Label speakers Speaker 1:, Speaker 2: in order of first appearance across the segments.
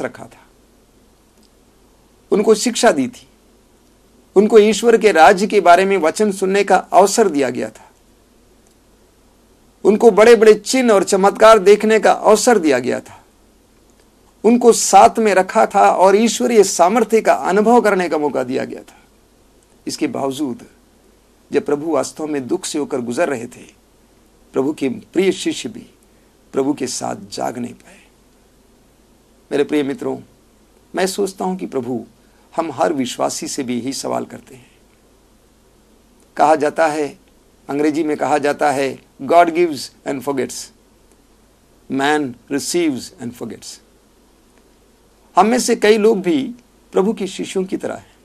Speaker 1: रखा था, उनको शिक्षा दी थी, उनको ईश्वर के राज्य के बारे में वचन सुनने का अवसर दिया गया था, उनको बड़े बड़े चिन्ह और चमत्कार देखने का अवसर दिया गया था, उनको साथ में रखा था और ईश्वरीय सामर्थ्य का अनुभव करने का मौका दिया गया था। इसके बावजूद जब प्रभु वास्तव में दुख से होकर गुजर रहे थे, प्रभु के प्रिय शिष्य भी प्रभु के साथ जाग नहीं पाए। मेरे प्रिय मित्रों, मैं सोचता हूं कि प्रभु हम हर विश्वासी से भी यही सवाल करते हैं। कहा जाता है, अंग्रेजी में कहा जाता है, God gives and forgets, man receives and forgets. हम में से कई लोग भी प्रभु के शिष्यों की तरह हैं।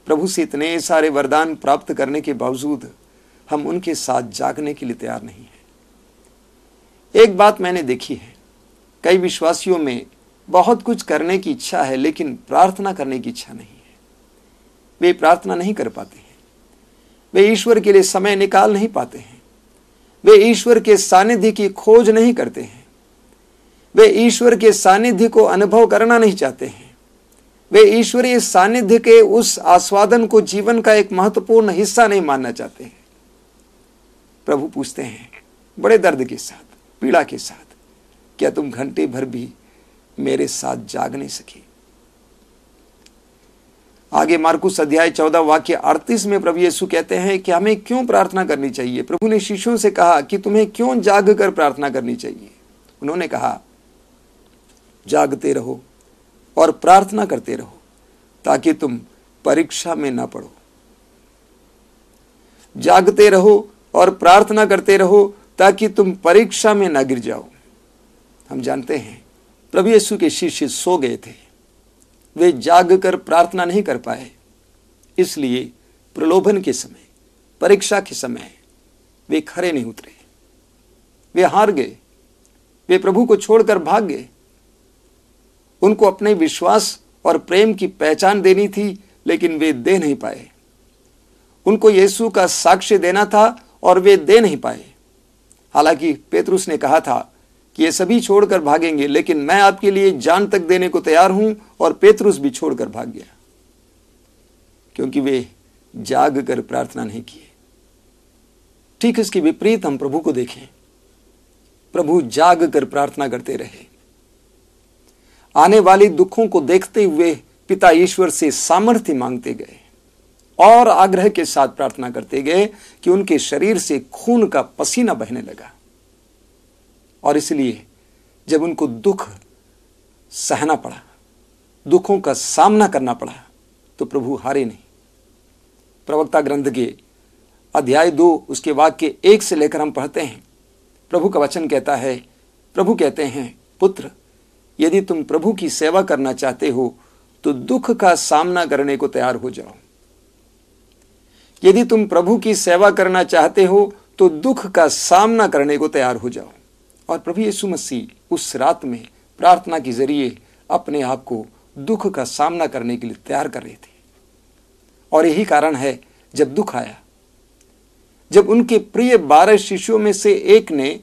Speaker 1: प्रभु से इतने सारे वरदान प्राप्त करने के बावजूद हम उनके साथ जागने के लिए तैयार नहीं हैं। एक बात मैंने देखी है, कई विश्वासियों में बहुत कुछ करने की इच्छा है, लेकिन प्रार्थना करने की इच्छा नहीं है। वे प्रार्थना नहीं कर पाते हैं, वे ईश्वर के लिए समय निकाल नहीं पाते हैं, वे ईश्वर के सानिध्य की खोज नहीं करते हैं, वे ईश्वर के सानिध्य को अनुभव करना नहीं चाहते हैं, वे ईश्वरीय सानिध्य के उस आस्वादन को जीवन का एक महत्वपूर्ण हिस्सा नहीं मानना चाहते हैं। प्रभु पूछते हैं बड़े दर्द के साथ, पीड़ा के साथ, क्या तुम घंटे भर भी मेरे साथ जाग नहीं सके? आगे मार्कुस अध्याय 14 वाक्य 38 में प्रभु यीशु कहते हैं कि हमें क्यों प्रार्थना करनी चाहिए। प्रभु ने शिष्यों से कहा कि तुम्हें क्यों जाग कर प्रार्थना करनी चाहिए। उन्होंने कहा, जागते रहो और प्रार्थना करते रहो ताकि तुम परीक्षा में ना पड़ो। जागते रहो और प्रार्थना करते रहो ताकि तुम परीक्षा में ना गिर जाओ। हम जानते हैं प्रभु यीशु के शिष्य सो गए थे, वे जाग कर प्रार्थना नहीं कर पाए, इसलिए प्रलोभन के समय, परीक्षा के समय वे खरे नहीं उतरे, वे हार गए, वे प्रभु को छोड़कर भाग गए। उनको अपने विश्वास और प्रेम की पहचान देनी थी, लेकिन वे दे नहीं पाए। उनको यीशु का साक्ष्य देना था और वे दे नहीं पाए। हालांकि पेतरुस ने कहा था कि ये सभी छोड़कर भागेंगे, लेकिन मैं आपके लिए जान तक देने को तैयार हूं, और पेतरुस भी छोड़कर भाग गया, क्योंकि वे जाग कर प्रार्थना नहीं किए। ठीक इसके विपरीत हम प्रभु को देखें। प्रभु जाग कर प्रार्थना करते रहे। आने वाली दुखों को देखते हुए पिता ईश्वर से सामर्थ्य मांगते गए और आग्रह के साथ प्रार्थना करते गए कि उनके शरीर से खून का पसीना बहने लगा। और इसलिए जब उनको दुख सहना पड़ा, दुखों का सामना करना पड़ा, तो प्रभु हारे नहीं। प्रवक्ता ग्रंथ के अध्याय 2 उसके वाक्य 1 से लेकर हम पढ़ते हैं। प्रभु का वचन कहता है, प्रभु कहते हैं, पुत्र, यदि तुम प्रभु की सेवा करना चाहते हो तो दुख का सामना करने को तैयार हो जाओ। यदि तुम प्रभु की सेवा करना चाहते हो तो दुख का सामना करने को तैयार हो जाओ। और प्रभु यीशु मसीह उस रात में प्रार्थना के जरिए अपने आप को दुख का सामना करने के लिए तैयार कर रहे थे। और यही कारण है, जब दुख आया, जब उनके प्रिय 12 शिष्यों में से एक ने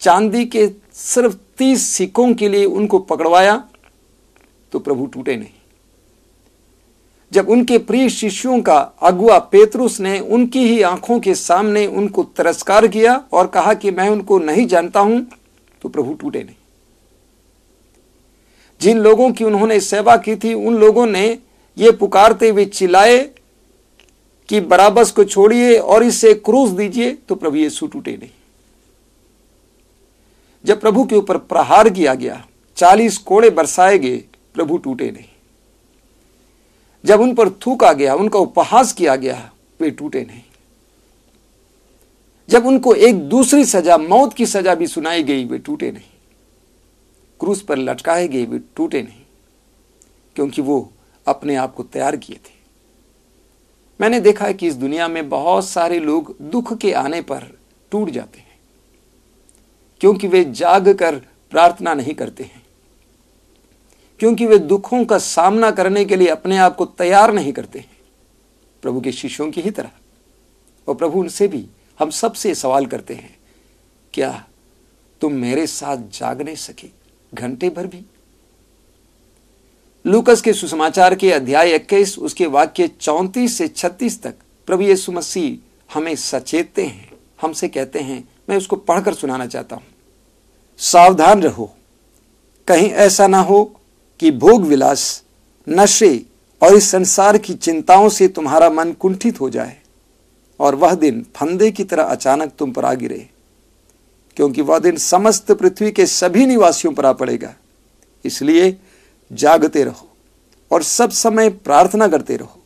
Speaker 1: चांदी के सिर्फ 30 सिक्कों के लिए उनको पकड़वाया, तो प्रभु टूटे नहीं। जब उनके प्रिय शिष्यों का अगुआ पेतरुस ने उनकी ही आंखों के सामने उनको तिरस्कार किया और कहा कि मैं उनको नहीं जानता हूं, तो प्रभु टूटे नहीं। जिन लोगों की उन्होंने सेवा की थी, उन लोगों ने ये पुकारते हुए चिल्लाए कि बराबस को छोड़िए और इसे क्रूस दीजिए, तो प्रभु यीशु टूटे नहीं। जब प्रभु के ऊपर प्रहार किया गया, 40 कोड़े बरसाए गए, प्रभु टूटे नहीं। जब उन पर थूका गया, उनका उपहास किया गया, वे टूटे नहीं। जब उनको एक दूसरी सजा, मौत की सजा भी सुनाई गई, वे टूटे नहीं। क्रूस पर लटकाए गए, वे टूटे नहीं, क्योंकि वो अपने आप को तैयार किए थे। मैंने देखा है कि इस दुनिया में बहुत सारे लोग दुख के आने पर टूट जाते हैं, क्योंकि वे जाग कर प्रार्थना नहीं करते हैं, क्योंकि वे दुखों का सामना करने के लिए अपने आप को तैयार नहीं करते हैं, प्रभु के शिष्यों की ही तरह। और प्रभु उनसे भी, हम सबसे सवाल करते हैं, क्या तुम मेरे साथ जाग नहीं सके घंटे भर भी? लूकस के सुसमाचार के अध्याय 21 उसके वाक्य 34 से 36 तक प्रभु यीशु मसीह हमें सचेतते हैं, हमसे कहते हैं। मैं उसको पढ़कर सुनाना चाहता हूं। सावधान रहो, कहीं ऐसा ना हो कि भोग विलास, नशे और इस संसार की चिंताओं से तुम्हारा मन कुंठित हो जाए और वह दिन फंदे की तरह अचानक तुम पर आ गिरे, क्योंकि वह दिन समस्त पृथ्वी के सभी निवासियों पर आ पड़ेगा। इसलिए जागते रहो और सब समय प्रार्थना करते रहो,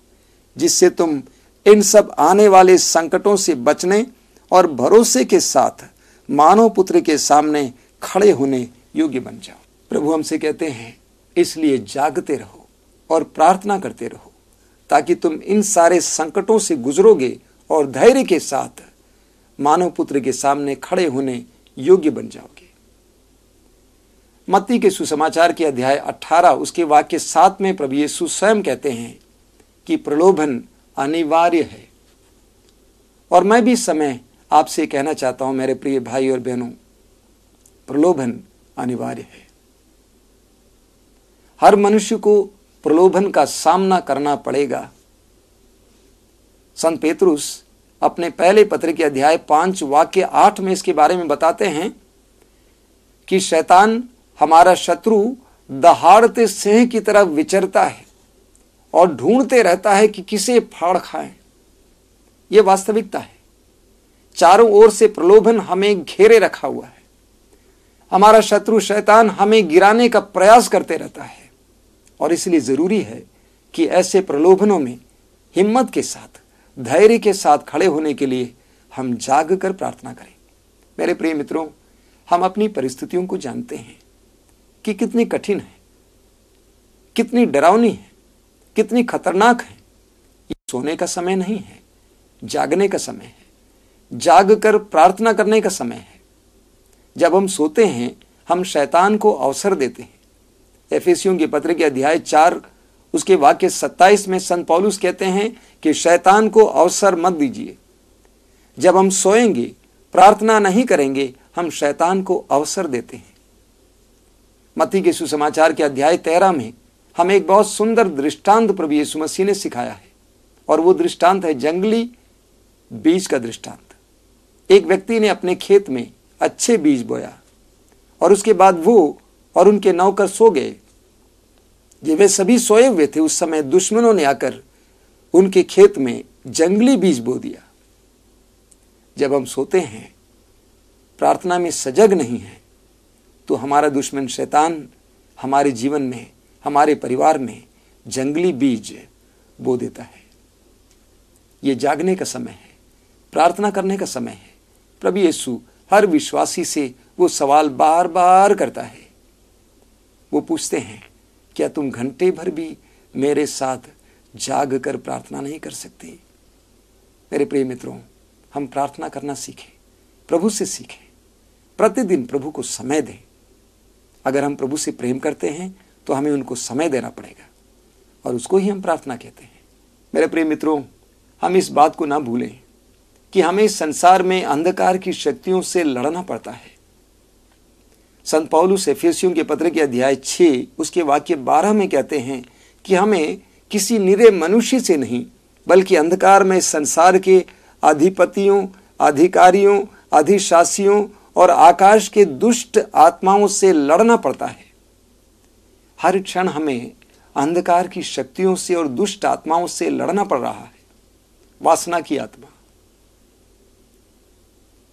Speaker 1: जिससे तुम इन सब आने वाले संकटों से बचने और भरोसे के साथ मानव पुत्र के सामने खड़े होने योग्य बन जाओ। प्रभु हमसे कहते हैं, इसलिए जागते रहो और प्रार्थना करते रहो, ताकि तुम इन सारे संकटों से गुजरोगे और धैर्य के साथ मानव पुत्र के सामने खड़े होने योग्य बन जाओगे। मत्ती के सुसमाचार के अध्याय 18 उसके वाक्य 7 में प्रभु यीशु स्वयं कहते हैं कि प्रलोभन अनिवार्य है। और मैं भी समय आपसे कहना चाहता हूं मेरे प्रिय भाई और बहनों, प्रलोभन अनिवार्य है। हर मनुष्य को प्रलोभन का सामना करना पड़ेगा। संत पेतरुस अपने पहले पत्र के अध्याय 5 वाक्य 8 में इसके बारे में बताते हैं कि शैतान हमारा शत्रु दहाड़ते सिंह की तरह विचरता है और ढूंढते रहता है कि किसे फाड़ खाएं। यह वास्तविकता है। चारों ओर से प्रलोभन हमें घेरे रखा हुआ है। हमारा शत्रु शैतान हमें गिराने का प्रयास करते रहता है और इसलिए जरूरी है कि ऐसे प्रलोभनों में हिम्मत के साथ, धैर्य के साथ खड़े होने के लिए हम जाग कर प्रार्थना करें। मेरे प्रिय मित्रों, हम अपनी परिस्थितियों को जानते हैं कि कितनी कठिन है, कितनी डरावनी है, कितनी खतरनाक है। ये सोने का समय नहीं है, जागने का समय है, जाग कर प्रार्थना करने का समय है। जब हम सोते हैं हम शैतान को अवसर देते हैं। एफेसियों के पत्र के अध्याय 4 उसके वाक्य 27 में संत पौलुस कहते हैं कि शैतान को अवसर मत दीजिए। जब हम सोएंगे, प्रार्थना नहीं करेंगे, हम शैतान को अवसर देते हैं। मत्ती के सुसमाचार के अध्याय 13 में हमें एक बहुत सुंदर दृष्टांत प्रभु यीशु मसीह ने सिखाया है और वो दृष्टांत है जंगली बीज का दृष्टांत। एक व्यक्ति ने अपने खेत में अच्छे बीज बोया और उसके बाद वो और उनके नौकर सो गए। जब वे सभी सोए हुए थे, उस समय दुश्मनों ने आकर उनके खेत में जंगली बीज बो दिया। जब हम सोते हैं, प्रार्थना में सजग नहीं है, तो हमारा दुश्मन शैतान हमारे जीवन में, हमारे परिवार में जंगली बीज बो देता है। ये जागने का समय है, प्रार्थना करने का समय है। प्रभु यीशु हर विश्वासी से वो सवाल बार बार करता है। वो पूछते हैं, क्या तुम घंटे भर भी मेरे साथ जाग कर प्रार्थना नहीं कर सकते? मेरे प्रिय मित्रों, हम प्रार्थना करना सीखें, प्रभु से सीखें, प्रतिदिन प्रभु को समय दें। अगर हम प्रभु से प्रेम करते हैं तो हमें उनको समय देना पड़ेगा और उसको ही हम प्रार्थना कहते हैं। मेरे प्रिय मित्रों, हम इस बात को ना भूलें कि हमें इस संसार में अंधकार की शक्तियों से लड़ना पड़ता है। संत पौलुस एफेसियों के पत्र के अध्याय 6 उसके वाक्य 12 में कहते हैं कि हमें किसी निरे मनुष्य से नहीं, बल्कि अंधकार में संसार के अधिपतियों, अधिकारियों, अधिशासियों और आकाश के दुष्ट आत्माओं से लड़ना पड़ता है। हर क्षण हमें अंधकार की शक्तियों से और दुष्ट आत्माओं से लड़ना पड़ रहा है। वासना की आत्मा,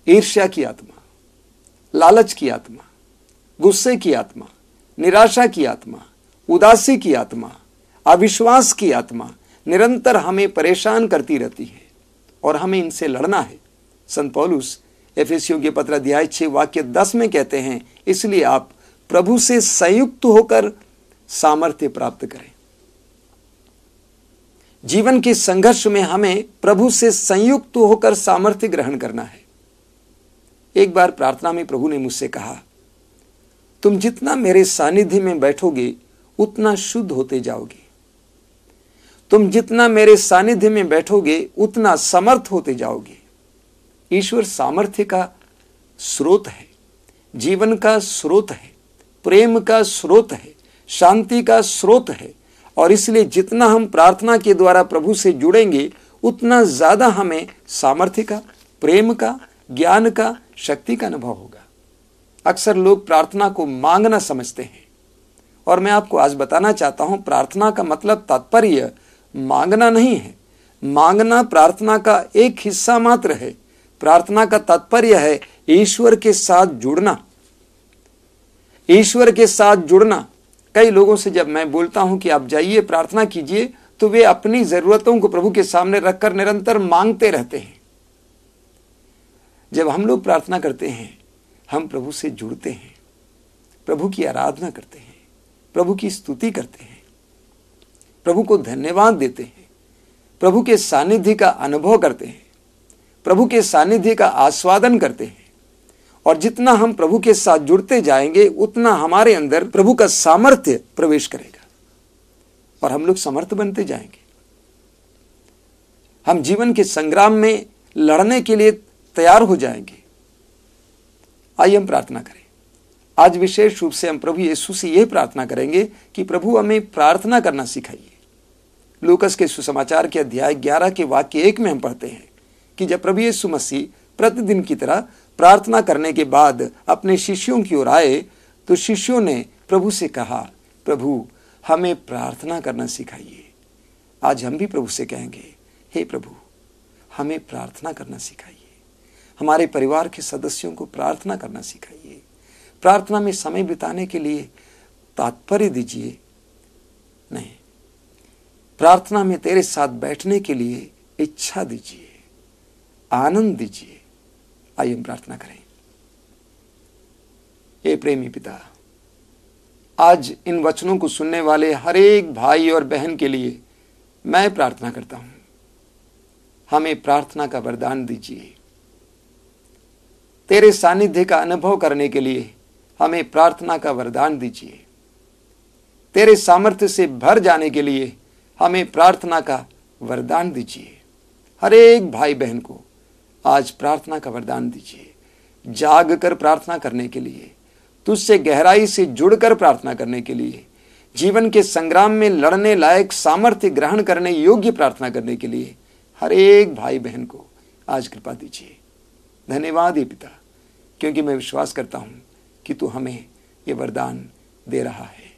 Speaker 1: ईर्ष्या की आत्मा, लालच की आत्मा, गुस्से की आत्मा, निराशा की आत्मा, उदासी की आत्मा, अविश्वास की आत्मा निरंतर हमें परेशान करती रहती है और हमें इनसे लड़ना है। संत पौलुस एफेसियों के पत्र अध्याय 6 वाक्य 10 में कहते हैं, इसलिए आप प्रभु से संयुक्त होकर सामर्थ्य प्राप्त करें। जीवन के संघर्ष में हमें प्रभु से संयुक्त होकर सामर्थ्य ग्रहण करना है। एक बार प्रार्थना में प्रभु ने मुझसे कहा, तुम जितना मेरे सानिध्य में बैठोगे उतना शुद्ध होते जाओगे। तुम जितना मेरे सानिध्य में बैठोगे उतना समर्थ होते जाओगे। ईश्वर सामर्थ्य का स्रोत है, जीवन का स्रोत है, प्रेम का स्रोत है, शांति का स्रोत है। और इसलिए जितना हम प्रार्थना के द्वारा प्रभु से जुड़ेंगे उतना ज्यादा हमें सामर्थ्य का, प्रेम का, ज्ञान का, शक्ति का अनुभव होगा। अक्सर लोग प्रार्थना को मांगना समझते हैं, और मैं आपको आज बताना चाहता हूं प्रार्थना का मतलब तात्पर्य मांगना नहीं है। मांगना प्रार्थना का एक हिस्सा मात्र है। प्रार्थना का तात्पर्य है ईश्वर के साथ जुड़ना। ईश्वर के साथ जुड़ना। कई लोगों से जब मैं बोलता हूं कि आप जाइए प्रार्थना कीजिए, तो वे अपनी जरूरतों को प्रभु के सामने रखकर निरंतर मांगते रहते हैं। जब हम लोग प्रार्थना करते हैं, हम प्रभु से जुड़ते हैं, प्रभु की आराधना करते हैं, प्रभु की स्तुति करते हैं, प्रभु को धन्यवाद देते हैं, प्रभु के सानिध्य का अनुभव करते हैं, प्रभु के सानिध्य का आस्वादन करते हैं। और जितना हम प्रभु के साथ जुड़ते जाएंगे उतना हमारे अंदर प्रभु का सामर्थ्य प्रवेश करेगा और हम लोग समर्थ बनते जाएंगे। हम जीवन के संग्राम में लड़ने के लिए तैयार हो जाएंगे। आइए हम प्रार्थना करें। आज विशेष रूप से हम प्रभु यीशु से यह प्रार्थना करेंगे कि प्रभु हमें प्रार्थना करना सिखाइए। लूकस के सुसमाचार के अध्याय 11 के वाक्य 1 में हम पढ़ते हैं कि जब प्रभु यीशु मसीह प्रतिदिन की तरह प्रार्थना करने के बाद अपने शिष्यों की ओर आए तो शिष्यों ने प्रभु से कहा, प्रभु हमें प्रार्थना करना सिखाइए। आज हम भी प्रभु से कहेंगे, हे प्रभु हमें प्रार्थना करना सिखाइए। हमारे परिवार के सदस्यों को प्रार्थना करना सिखाइए। प्रार्थना में समय बिताने के लिए तात्पर्य दीजिए। नहीं, प्रार्थना में तेरे साथ बैठने के लिए इच्छा दीजिए, आनंद दीजिए। आइए हम प्रार्थना करें। हे प्रेमी पिता, आज इन वचनों को सुनने वाले हर एक भाई और बहन के लिए मैं प्रार्थना करता हूं, हमें प्रार्थना का वरदान दीजिए। तेरे सानिध्य का अनुभव करने के लिए हमें प्रार्थना का वरदान दीजिए। तेरे सामर्थ्य से भर जाने के लिए हमें प्रार्थना का वरदान दीजिए। हर एक भाई बहन को आज प्रार्थना का वरदान दीजिए। जाग कर प्रार्थना करने के लिए, तुझसे गहराई से जुड़कर प्रार्थना करने के लिए, जीवन के संग्राम में लड़ने लायक सामर्थ्य ग्रहण करने योग्य प्रार्थना करने के लिए हर एक भाई बहन को आज कृपा दीजिए। धन्यवाद हे पिता, क्योंकि मैं विश्वास करता हूं कि तू हमें ये वरदान दे रहा है।